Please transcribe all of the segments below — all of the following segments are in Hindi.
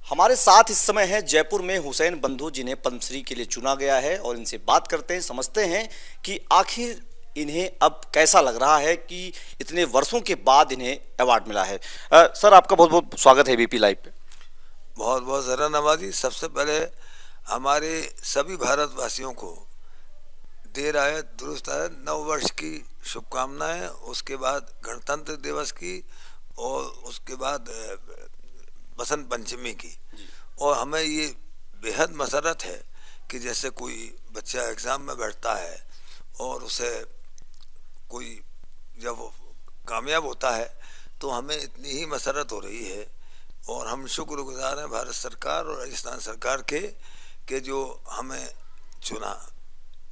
हमारे साथ इस समय है जयपुर में हुसैन बंधु, जिन्हें पद्मश्री के लिए चुना गया है, और इनसे बात करते हैं, समझते हैं कि आखिर इन्हें अब कैसा लग रहा है कि इतने वर्षों के बाद इन्हें अवार्ड मिला है। सर, आपका बहुत बहुत स्वागत है बीपी लाइव पे। बहुत बहुत ज़रा नवाजी। सबसे पहले हमारे सभी भारतवासियों को देर आए दुरुस्त आए नव वर्ष की शुभकामनाएं। उसके बाद गणतंत्र दिवस की, और उसके बाद बसंत पंचमी की। और हमें ये बेहद मसरत है कि जैसे कोई बच्चा एग्ज़ाम में बैठता है और उसे कोई जब वो कामयाब होता है तो हमें इतनी ही मसरत हो रही है। और हम शुक्रगुजार हैं भारत सरकार और राजस्थान सरकार के कि जो हमें चुना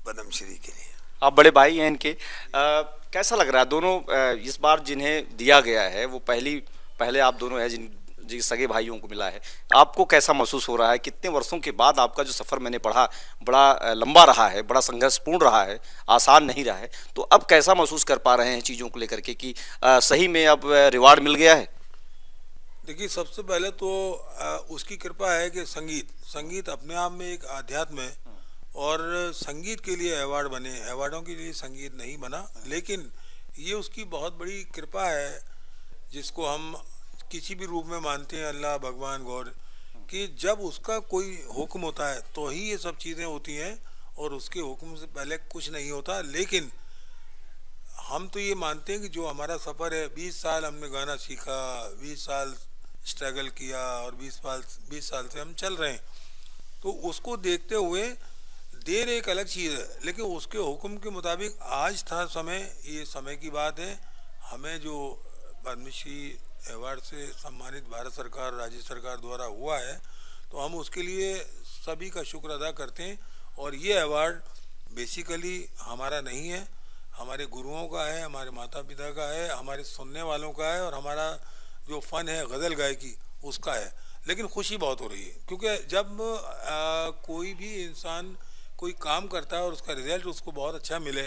पद्मश्री के लिए। आप बड़े भाई हैं इनके। कैसा लग रहा है दोनों, इस बार जिन्हें दिया गया है वो पहले आप दोनों हैं जिन सगे भाइयों को मिला है। आपको कैसा महसूस हो रहा है? कितने वर्षों के बाद आपका जो सफ़र मैंने पढ़ा बड़ा लंबा रहा है, बड़ा संघर्षपूर्ण रहा है, आसान नहीं रहा है, तो अब कैसा महसूस कर पा रहे हैं चीज़ों को लेकर के कि सही में अब रिवार्ड मिल गया है? देखिए, सबसे पहले तो उसकी कृपा है कि संगीत संगीत अपने आप में एक आध्यात्म है। और संगीत के लिए अवार्ड बने, अवार्डों के लिए संगीत नहीं बना, लेकिन ये उसकी बहुत बड़ी कृपा है जिसको हम किसी भी रूप में मानते हैं, अल्लाह, भगवान, गॉड, कि जब उसका कोई हुक्म होता है तो ही ये सब चीज़ें होती हैं, और उसके हुक्म से पहले कुछ नहीं होता। लेकिन हम तो ये मानते हैं कि जो हमारा सफ़र है, 20 साल हमने गाना सीखा, 20 साल स्ट्रगल किया, और 20 साल से हम चल रहे हैं, तो उसको देखते हुए देर एक अलग चीज़ है, लेकिन उसके हुक्म के मुताबिक आज था समय, ये समय की बात है। हमें जो पद्मश्री अवार्ड से सम्मानित भारत सरकार, राज्य सरकार द्वारा हुआ है, तो हम उसके लिए सभी का शुक्र अदा करते हैं। और ये अवार्ड बेसिकली हमारा नहीं है, हमारे गुरुओं का है, हमारे माता पिता का है, हमारे सुनने वालों का है, और हमारा जो फ़न है गज़ल गायकी उसका है। लेकिन खुशी बहुत हो रही है, क्योंकि जब कोई भी इंसान कोई काम करता है और उसका रिजल्ट उसको बहुत अच्छा मिले,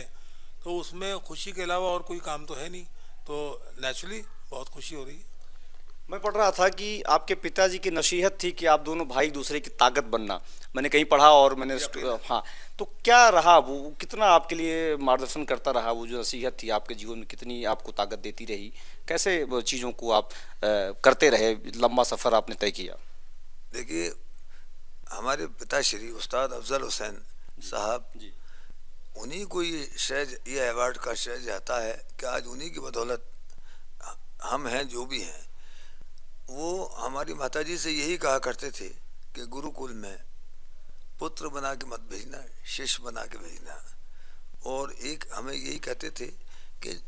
तो उसमें खुशी के अलावा और कोई काम तो है नहीं, तो नेचुरली बहुत खुशी हो रही है। मैं पढ़ रहा था कि आपके पिताजी की नसीहत थी कि आप दोनों भाई दूसरे की ताकत बनना। मैंने कहीं पढ़ा और मैंने हाँ, तो क्या रहा वो, कितना आपके लिए मार्गदर्शन करता रहा? वो जो नसीहत थी आपके जीवन में कितनी आपको ताकत देती रही? कैसे वो चीज़ों को आप करते रहे, लंबा सफ़र आपने तय किया? देखिए, हमारे पिताश्री उस्ताद अफजल हुसैन साहब, जी। उन्हीं को ये अवार्ड का श्रेय जाता है कि आज उन्हीं की बदौलत हम हैं जो भी हैं। वो हमारी माताजी से यही कहा करते थे कि गुरुकुल में पुत्र बना के मत भेजना, शिष्य बना के भेजना। और एक हमें यही कहते थे कि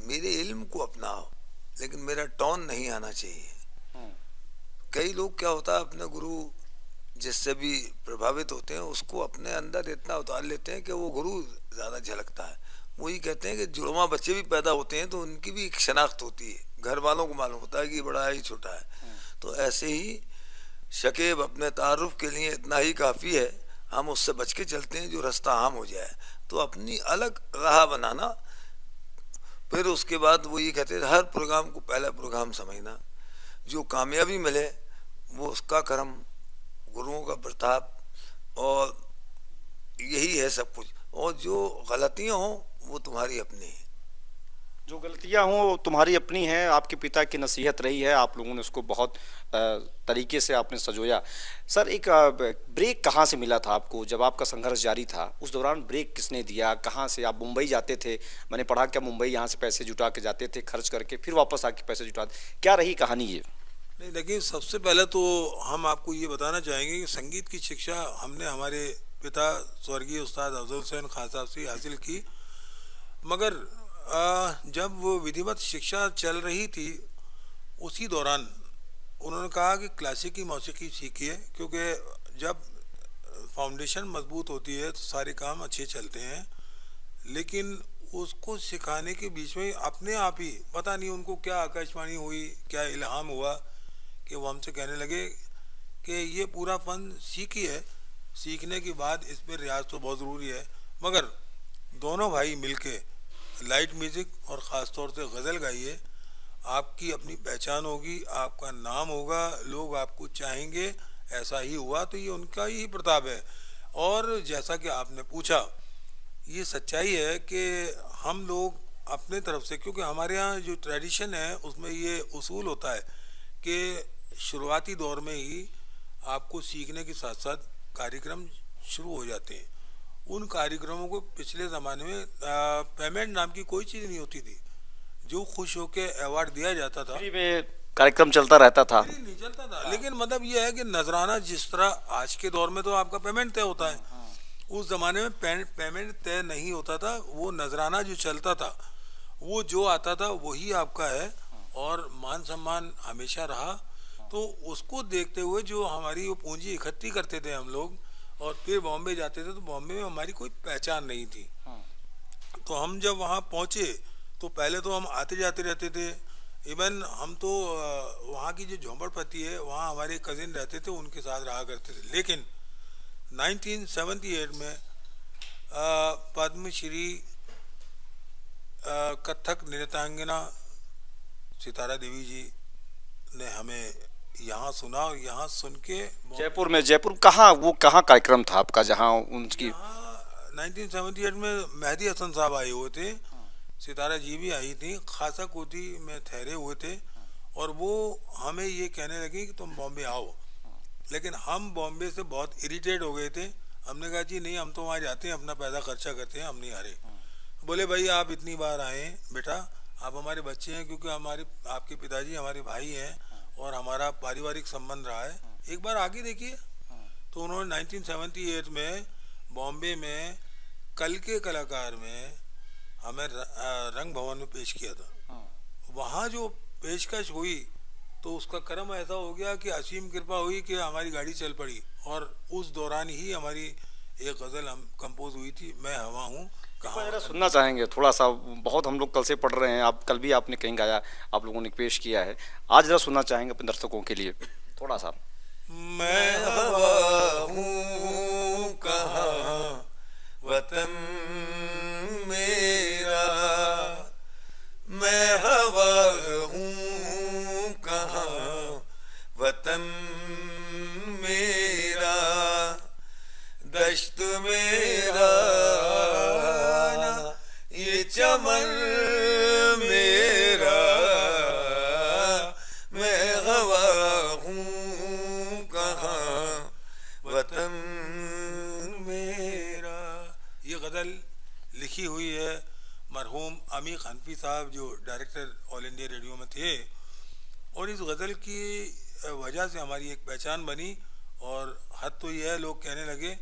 मेरे इल्म को अपनाओ, लेकिन मेरा टोन नहीं आना चाहिए। कई लोग क्या होता है, अपने गुरु जिससे भी प्रभावित होते हैं उसको अपने अंदर इतना उतार लेते हैं कि वो गुरु ज़्यादा झलकता है। वही कहते हैं कि जुड़वा बच्चे भी पैदा होते हैं तो उनकी भी एक शनाख्त होती है, घर वालों को मालूम होता है कि बड़ा है, छोटा है। तो ऐसे ही शकीब अपने तारुफ के लिए इतना ही काफ़ी है, हम उससे बच के चलते हैं जो रास्ता आम हो जाए। तो अपनी अलग राह बनाना। फिर उसके बाद वो ये कहते हैं हर प्रोग्राम को पहला प्रोग्राम समझना। जो कामयाबी मिले वो उसका कर्म, गुरुओं का प्रताप, और यही है सब कुछ। और जो गलतियां हों वो तुम्हारी अपनी है। जो गलतियां हों वो तुम्हारी अपनी हैं। आपके पिता की नसीहत रही है, आप लोगों ने उसको बहुत तरीके से आपने सजोया। सर, एक ब्रेक कहाँ से मिला था आपको जब आपका संघर्ष जारी था? उस दौरान ब्रेक किसने दिया? कहाँ से आप मुंबई जाते थे? मैंने पढ़ा क्या मुंबई यहाँ से पैसे जुटा के जाते थे, खर्च करके फिर वापस आके पैसे जुटाते, क्या रही कहानी ये? नहीं, देखिए, सबसे पहले तो हम आपको ये बताना चाहेंगे कि संगीत की शिक्षा हमने हमारे पिता स्वर्गीय उस्ताद अफजल हुसैन खान साहब से हासिल की। मगर जब वो विधिवत शिक्षा चल रही थी उसी दौरान उन्होंने कहा कि क्लासिकी मौसीकी सीखिए, क्योंकि जब फाउंडेशन मजबूत होती है तो सारे काम अच्छे चलते हैं। लेकिन उसको सिखाने के बीच में अपने आप ही पता नहीं उनको क्या आकाशवाणी हुई, क्या इल्हाम हुआ कि वो हमसे कहने लगे कि ये पूरा फन सीखिए, सीखने के बाद इस पर रियाज तो बहुत ज़रूरी है। मगर दोनों भाई मिलके लाइट म्यूज़िक और ख़ास तौर से गज़ल गाइए, आपकी अपनी पहचान होगी, आपका नाम होगा, लोग आपको चाहेंगे। ऐसा ही हुआ, तो ये उनका ही प्रताप है। और जैसा कि आपने पूछा, ये सच्चाई है कि हम लोग अपने तरफ से, क्योंकि हमारे यहाँ जो ट्रेडिशन है उसमें ये उसूल होता है कि शुरुआती दौर में ही आपको सीखने के साथ साथ कार्यक्रम शुरू हो जाते हैं। उन कार्यक्रमों को पिछले ज़माने में पेमेंट नाम की कोई चीज़ नहीं होती थी। जो खुश होके अवार्ड दिया जाता था, फ्री में कार्यक्रम चलता रहता था। फ्री नहीं चलता था, लेकिन मतलब ये है कि नजराना, जिस तरह आज के दौर में तो आपका पेमेंट तय होता है, उस जमाने में पेमेंट तय नहीं होता था। वो नजराना जो चलता था, वो जो आता था वही आपका है, और मान सम्मान हमेशा रहा। तो उसको देखते हुए जो हमारी वो पूंजी इकट्ठी करते थे हम लोग, और फिर बॉम्बे जाते थे, तो बॉम्बे में हमारी कोई पहचान नहीं थी। तो हम जब वहाँ पहुँचे, तो पहले तो हम आते जाते रहते थे। इवन हम तो वहाँ की जो झोंपड़पट्टी है, वहाँ हमारे कजिन रहते थे, उनके साथ रहा करते थे। लेकिन 1978 में पद्मश्री कथक नृत्यांगना सितारा देवी जी ने हमें यहाँ सुना, और यहाँ सुन के जयपुर में, जयपुर कहाँ, वो कहाँ कार्यक्रम था आपका जहाँ उनकी? यहाँ 1978 में मेहदी हसन साहब आए हुए थे, सितारा जी भी आई थी, खासा कोठी में ठहरे हुए थे, और वो हमें ये कहने लगे कि तुम बॉम्बे आओ। लेकिन हम बॉम्बे से बहुत इरिटेट हो गए थे। हमने कहा जी नहीं, हम तो वहाँ जाते हैं, अपना पैसा खर्चा करते हैं, हम नहीं आ रहे। बोले भाई आप इतनी बार आए बेटा, आप हमारे बच्चे हैं, क्योंकि हमारे आपके पिताजी हमारे भाई हैं, और हमारा पारिवारिक संबंध रहा है, एक बार आगे देखिए। तो उन्होंने 1978 में बॉम्बे में कल के कलाकार में हमें रंग भवन में पेश किया था। वहाँ जो पेशकश हुई, तो उसका कर्म ऐसा हो गया कि असीम कृपा हुई कि हमारी गाड़ी चल पड़ी, और उस दौरान ही हमारी एक गज़ल हम कंपोज हुई थी, मैं हवा हूँ कहाँ। जरा सुनना चाहेंगे थोड़ा सा, बहुत हम लोग कल से पढ़ रहे हैं, आप कल भी आपने कहीं गाया, आप लोगों ने पेश किया है, आज जरा सुनना चाहेंगे अपने दर्शकों के लिए थोड़ा सा। मैं हवा हूँ कहाँ वतन मेरा, मैं हवा हूँ कहाँ वतन मेरा, दश्त मेरा ये चमन मेरा, मैं हवा हूँ कहाँ वतन मेरा। ये गज़ल लिखी हुई है मरहूम अमीक हनफी साहब, जो डायरेक्टर ऑल इंडिया रेडियो में थे, और इस गज़ल की वजह से हमारी एक पहचान बनी। और हद तो यह है, लोग कहने लगे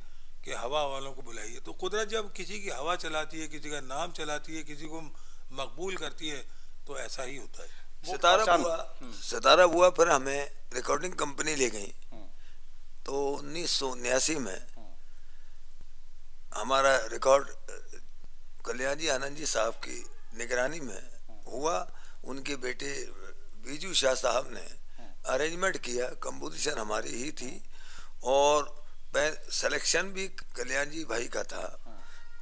कि हवा वालों को बुलाइए। तो कुदरत जब किसी की हवा चलाती है, किसी का नाम चलाती है, किसी को मकबूल करती है, तो ऐसा ही होता है। सितारा हुआ फिर हमें रिकॉर्डिंग कंपनी ले गई। तो 1979 में हमारा रिकॉर्ड कल्याण जी आनंद जी साहब की निगरानी में हुआ। उनके बेटे बीजू शाह साहब ने अरेंजमेंट किया, कंपोजिशन हमारी ही थी, और सिलेक्शन भी कल्याण जी भाई का था,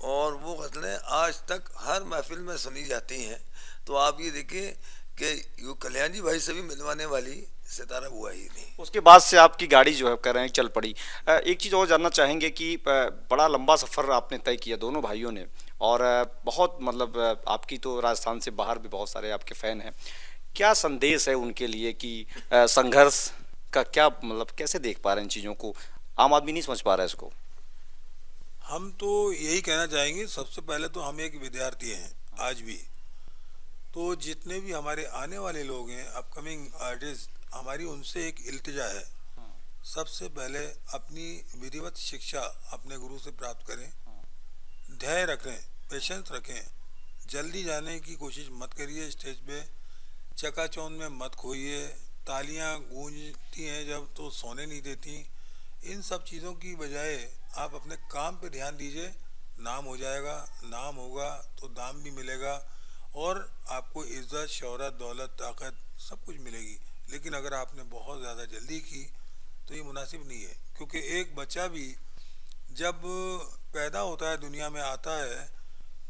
और वो गज़लें आज तक हर महफिल में सुनी जाती हैं। तो आप ये देखिए कि यू कल्याण जी भाई से भी मिलवाने वाली सितारा हुआ ही नहीं। उसके बाद से आपकी गाड़ी जो है कर रहे हैं चल पड़ी। एक चीज़ और जानना चाहेंगे कि बड़ा लंबा सफ़र आपने तय किया दोनों भाइयों ने, और बहुत मतलब आपकी तो राजस्थान से बाहर भी बहुत सारे आपके फ़ैन हैं। क्या संदेश है उनके लिए कि संघर्ष का क्या मतलब, कैसे देख पा रहे हैं इन चीज़ों को? आम आदमी नहीं समझ पा रहा है इसको। हम तो यही कहना चाहेंगे, सबसे पहले तो हम एक विद्यार्थी हैं आज भी। तो जितने भी हमारे आने वाले लोग हैं, अपकमिंग आर्टिस्ट, हमारी उनसे एक इल्तिजा है, सबसे पहले अपनी विधिवत शिक्षा अपने गुरु से प्राप्त करें, धैर्य रखें, पेशेंस रखें, जल्दी जाने की कोशिश मत करिए स्टेज पे, चकाचौंध में मत खोइए, तालियां गूंजती हैं जब तो सोने नहीं देती। इन सब चीज़ों की बजाय आप अपने काम पे ध्यान दीजिए, नाम हो जाएगा, नाम होगा तो दाम भी मिलेगा, और आपको इज्जत, शोहरत, दौलत, ताकत सब कुछ मिलेगी। लेकिन अगर आपने बहुत ज़्यादा जल्दी की तो ये मुनासिब नहीं है, क्योंकि एक बच्चा भी जब पैदा होता है, दुनिया में आता है,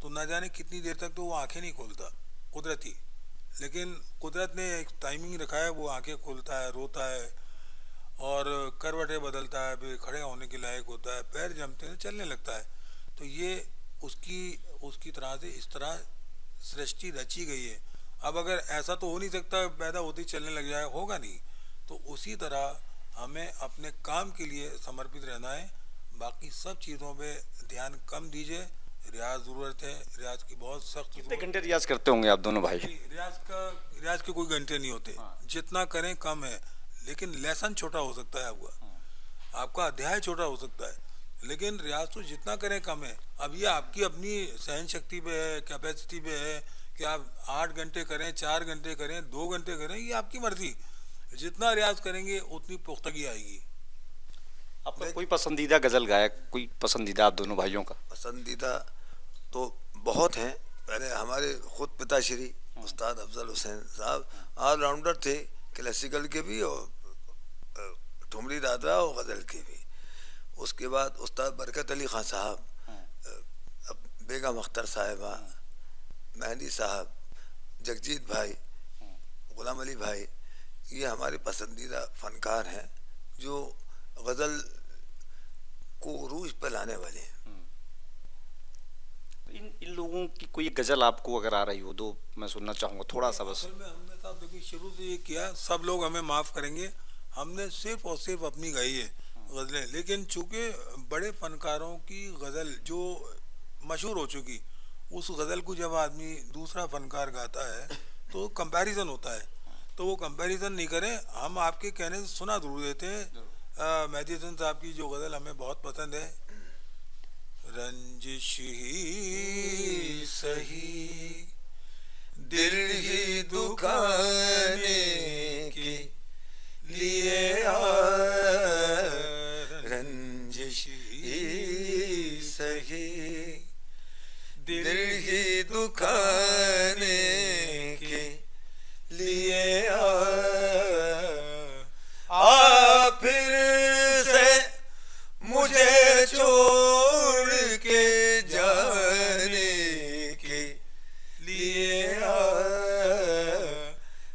तो ना जाने कितनी देर तक तो वो आंखें नहीं खोलता, कुदरती। लेकिन कुदरत ने एक टाइमिंग रखा है, वो आंखें खोलता है, रोता है और करवटें बदलता है, फिर खड़े होने के लायक होता है, पैर जमते हैं, चलने लगता है। तो ये उसकी उसकी तरह से इस तरह सृष्टि रची गई है। अब अगर ऐसा तो हो नहीं सकता पैदा होते ही चलने लग जाए, होगा नहीं। तो उसी तरह हमें अपने काम के लिए समर्पित रहना है, बाकी सब चीज़ों पे ध्यान कम दीजिए। रियाज ज़रूरत है, रियाज की बहुत सख्त कितने ज़रूरत घंटे रियाज करते होंगे आप दोनों भाई? है। रियाज के कोई घंटे नहीं होते, जितना करें कम है। लेकिन लेसन छोटा हो सकता है आपका, आपका अध्याय छोटा हो सकता है, लेकिन रियाज तो जितना करें कम है। अब ये आपकी अपनी सहन शक्ति पे है, कैपेसिटी पे है कि आप 8 घंटे करें, 4 घंटे करें, 2 घंटे करें, ये आपकी मर्जी। जितना रियाज करेंगे उतनी पुख्तगी आएगी। आपका कोई पसंदीदा गजल गायक, कोई पसंदीदा आप दोनों भाइयों का? पसंदीदा तो बहुत हैं। पहले हमारे खुद पिताश्री उस्ताद अफजल हुसैन साहब ऑलराउंडर थे, क्लासिकल के भी और ठुमरी दादा और गज़ल के भी। उसके बाद उस्ताद बरकत अली खान साहब, बेगम अख्तर साहिबा, मेहंदी साहब, जगजीत भाई, गुलाम अली भाई, ये हमारे पसंदीदा फनकार हैं जो गज़ल को रूज पर लाने वाले हैं। इन लोगों की कोई एक गजल आपको अगर आ रही हो तो मैं सुनना चाहूंगा थोड़ा सा बस। असल में हमने साहब देखिए शुरू से ये किया, सब लोग हमें माफ़ करेंगे, हमने सिर्फ और सिर्फ अपनी गाई है गज़लें। लेकिन चूंकि बड़े फनकारों की गज़ल जो मशहूर हो चुकी, उस गज़ल को जब आदमी दूसरा फनकार गाता है तो कंपैरिजन होता है। तो वो कंपैरिजन नहीं करें, हम आपके कहने से सुना जरूर देते हैं। मेहदी हसन साहब की जो गज़ल हमें बहुत पसंद है, रंजिश ही सही दिल ही दुखाने के लिए रंजिश ही सही दिल ही दुखाने के लिए आ फिर से मुझे छोड़ के जाने के लिए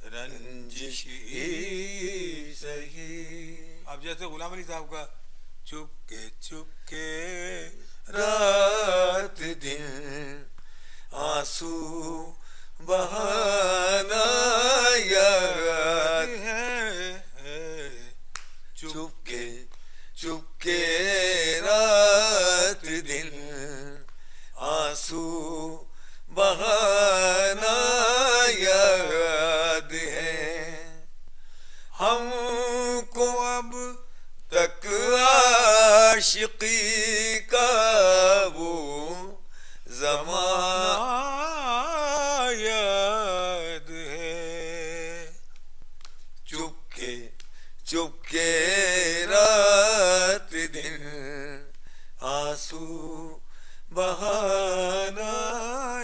रंजिश ही सही। अब जैसे गुलाम अली साहब का चुपके रात दिन आंसू बहाना याद है, चुपके रात दिन आंसू बहाना याद है। हमको अब तक आशिकी का वो ज़माना याद है, चुपके रात दिन आंसू बहाना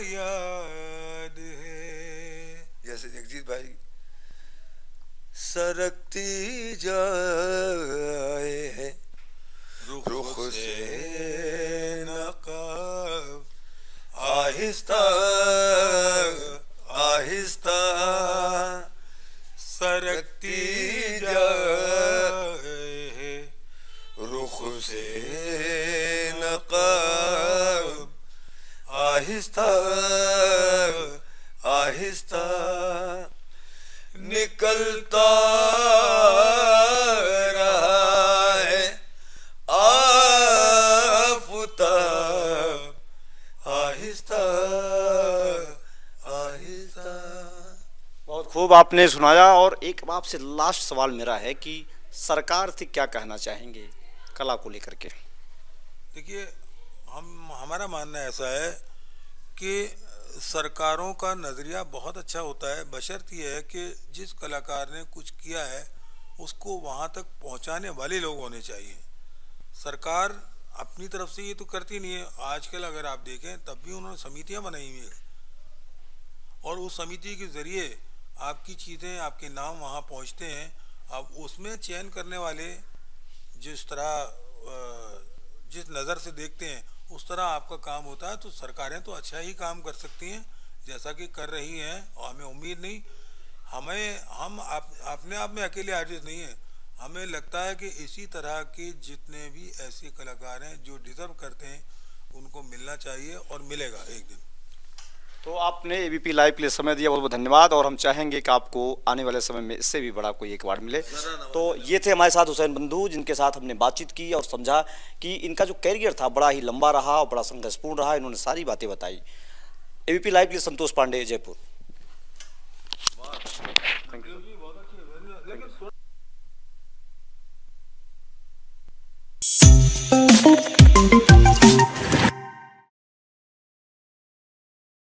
याद है। जैसे जगजीत भाई, सरकती जाए है रुख से नकाब, आहिस्ता आहिस्ता सरकती जाए है रुख से नकाब, आहिस्ता आहिस्ता निकलता रहा है आफताब, आहिस्ता आहिस्ता। बहुत खूब आपने सुनाया। और एक आपसे लास्ट सवाल मेरा है कि सरकार से क्या कहना चाहेंगे कला को लेकर के? देखिए, हमारा मानना ऐसा है कि सरकारों का नज़रिया बहुत अच्छा होता है, बशर्त यह है कि जिस कलाकार ने कुछ किया है उसको वहाँ तक पहुँचाने वाले लोग होने चाहिए। सरकार अपनी तरफ से ये तो करती नहीं है। आजकल अगर आप देखें तब भी उन्होंने समितियाँ बनाई हुई है और उस समिति के ज़रिए आपकी चीज़ें, आपके नाम वहाँ पहुँचते हैं। अब उसमें चयन करने वाले जिस तरह जिस नज़र से देखते हैं उस तरह आपका काम होता है। तो सरकारें तो अच्छा ही काम कर सकती हैं, जैसा कि कर रही हैं, और हमें उम्मीद नहीं, हम अपने आप में अकेले आर्टिस्ट नहीं हैं। हमें लगता है कि इसी तरह के जितने भी ऐसे कलाकार हैं जो डिजर्व करते हैं, उनको मिलना चाहिए और मिलेगा एक दिन। तो आपने एबीपी लाइव के लिए समय दिया, बहुत बहुत धन्यवाद। और हम चाहेंगे कि आपको आने वाले समय में इससे भी बड़ा कोई एक अवार्ड मिले। तो ये थे हमारे साथ हुसैन बंधु, जिनके साथ हमने बातचीत की और समझा कि इनका जो कैरियर था बड़ा ही लंबा रहा और बड़ा संघर्षपूर्ण रहा। इन्होंने सारी बातें बताई। एबीपी लाइव के लिए संतोष पांडे, जयपुर।